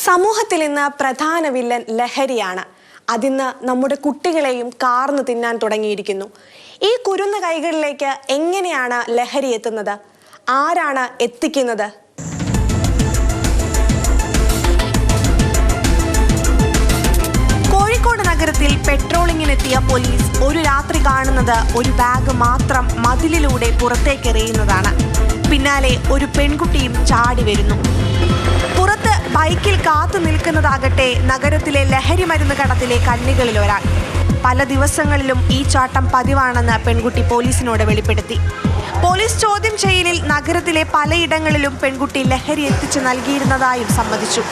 സമൂഹത്തിൽ ഇന്ന് പ്രധാന വില്ലൻ ലഹരിയാണ്. അതിന്ന് നമ്മുടെ കുട്ടികളെയും കാർന്നു തിന്നാൻ തുടങ്ങിയിരിക്കുന്നു. ഈ കുരുന്ന കൈകളിലേക്ക് എങ്ങനെയാണ് ലഹരി എത്തുന്നത്? ആരാണ് എത്തിക്കുന്നത്? കോഴിക്കോട് നഗരത്തിൽ പെട്രോളിങ്ങിനെത്തിയ പോലീസ് ഒരു രാത്രി കാണുന്നത് ഒരു ബാഗ് മാത്രം മതിലിലൂടെ പുറത്തേക്കെറിയുന്നതാണ്. പിന്നാലെ ഒരു പെൺകുട്ടിയും ചാടി വരുന്നു. പുറത്ത് ബൈക്കിൽ കാത്തു നിൽക്കുന്നതാകട്ടെ നഗരത്തിലെ ലഹരി മരുന്ന് കടത്തിലെ കണ്ണികളിൽ ഒരാൾ. പല ദിവസങ്ങളിലും ഈ ചാട്ടം പതിവാണെന്ന് പെൺകുട്ടി പോലീസിനോട് വെളിപ്പെടുത്തി. പോലീസ് ചോദ്യം ചെയ്യലിൽ നഗരത്തിലെ പലയിടങ്ങളിലും പെൺകുട്ടി ലഹരി എത്തിച്ചു നൽകിയിരുന്നതായും സമ്മതിച്ചു.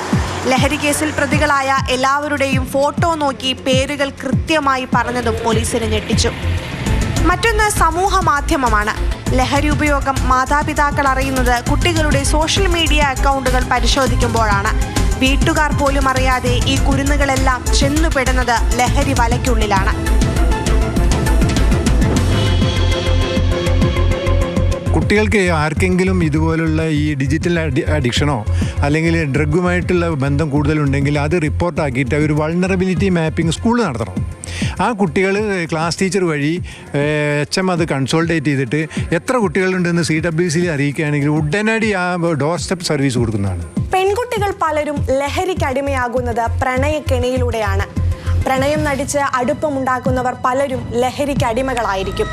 ലഹരി കേസിൽ പ്രതികളായ എല്ലാവരുടെയും ഫോട്ടോ നോക്കി പേരുകൾ കൃത്യമായി പറഞ്ഞതും പോലീസിനെ ഞെട്ടിച്ചു. മറ്റൊന്ന് സമൂഹ മാധ്യമമാണ്. ലഹരി ഉപയോഗം മാതാപിതാക്കൾ അറിയുന്നത് കുട്ടികളുടെ സോഷ്യൽ മീഡിയ അക്കൗണ്ടുകൾ പരിശോധിക്കുമ്പോഴാണ്. വീട്ടുകാർ പോലും അറിയാതെ ഈ കുരുന്നുകളെല്ലാം ചെന്നുപെടുന്നത് ലഹരി വലയ്ക്കുള്ളിലാണ്. കുട്ടികൾക്ക് ആർക്കെങ്കിലും ഇതുപോലുള്ള ഈ ഡിജിറ്റൽ അഡിക്ഷനോ അല്ലെങ്കിൽ ഡ്രഗുമായിട്ടുള്ള ബന്ധം കൂടുതലുണ്ടെങ്കിൽ അത് റിപ്പോർട്ടാക്കിയിട്ട് ഒരു വൾണറബിലിറ്റി മാപ്പിംഗ് സ്കൂളിൽ നടത്തണം. ആ കുട്ടികൾ ക്ലാസ് ടീച്ചർ വഴി HM അത് കൺസോൾട്ടേറ്റ് ചെയ്തിട്ട് എത്ര കുട്ടികളുണ്ടെന്ന് CWCയിൽ അറിയിക്കുകയാണെങ്കിൽ ഉടനടി ആ ഡോർ സ്റ്റെപ്പ് സർവീസ് കൊടുക്കുന്നതാണ്. പെൺകുട്ടികൾ പലരും ലഹരിക്ക് അടിമയാകുന്നത് പ്രണയക്കെണിയിലൂടെയാണ്. പ്രണയം നടിച്ച് അടുപ്പമുണ്ടാക്കുന്നവർ പലരും ലഹരിക്ക് അടിമകളായിരിക്കും.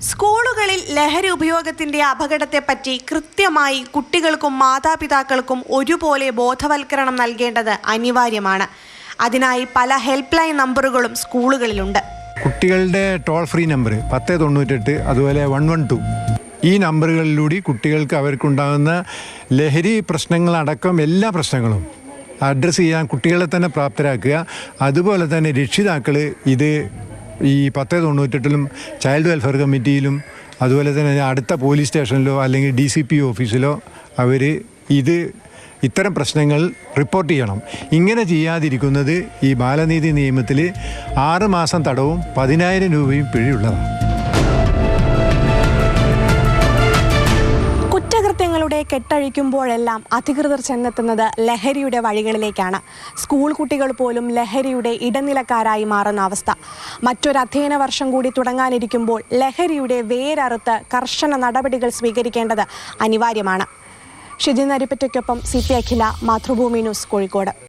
സ്കൂളുകളിൽ ലഹരി ഉപയോഗത്തിന്റെ അപകടത്തെപ്പറ്റി കൃത്യമായി കുട്ടികൾക്കും മാതാപിതാക്കൾക്കും ഒരുപോലെ ബോധവൽക്കരണം നൽകേണ്ടത് അനിവാര്യമാണ്. അതിനായി പല ഹെൽപ്പ് ലൈൻ നമ്പറുകളും സ്കൂളുകളിലുണ്ട്. കുട്ടികളുടെ ടോൾ ഫ്രീ നമ്പർ 1098, അതുപോലെ 112, ഈ നമ്പറുകളിലൂടെ കുട്ടികൾക്ക് അവർക്കുണ്ടാകുന്ന ലഹരി പ്രശ്നങ്ങളടക്കം എല്ലാ പ്രശ്നങ്ങളും അഡ്രസ്സ് ചെയ്യാൻ കുട്ടികളെ തന്നെ പ്രാപ്തരാക്കുക. അതുപോലെ തന്നെ രക്ഷിതാക്കൾ ഇത് ഈ 1098 ചൈൽഡ് വെൽഫെയർ കമ്മിറ്റിയിലും അതുപോലെ തന്നെ അടുത്ത പോലീസ് സ്റ്റേഷനിലോ അല്ലെങ്കിൽ DCP ഓഫീസിലോ അവർ ഇത്തരം പ്രശ്നങ്ങൾ റിപ്പോർട്ട് ചെയ്യണം. ഇങ്ങനെ ചെയ്യാതിരിക്കുന്നത് ഈ ബാലനീതി നിയമത്തിൽ 6 മാസം തടവും 10,000 രൂപയും പിഴയുള്ളതാണ്. കുറ്റകൃത്യങ്ങളുടെ കെട്ടഴിക്കുമ്പോഴെല്ലാം അധികൃതർ ചെന്നെത്തുന്നത് ലഹരിയുടെ വഴികളിലേക്കാണ്. സ്കൂൾ കുട്ടികൾ പോലും ലഹരിയുടെ ഇടനിലക്കാരായി മാറുന്ന അവസ്ഥ. മറ്റൊരു അധ്യയന വർഷം കൂടി തുടങ്ങാനിരിക്കുമ്പോൾ ലഹരിയുടെ വേരറുത്ത് കർശന നടപടികൾ സ്വീകരിക്കേണ്ടത് അനിവാര്യമാണ്. ഷിജിൻ അരിപ്പറ്റയ്ക്കൊപ്പം CP അഖില, മാതൃഭൂമി ന്യൂസ്, കോഴിക്കോട്.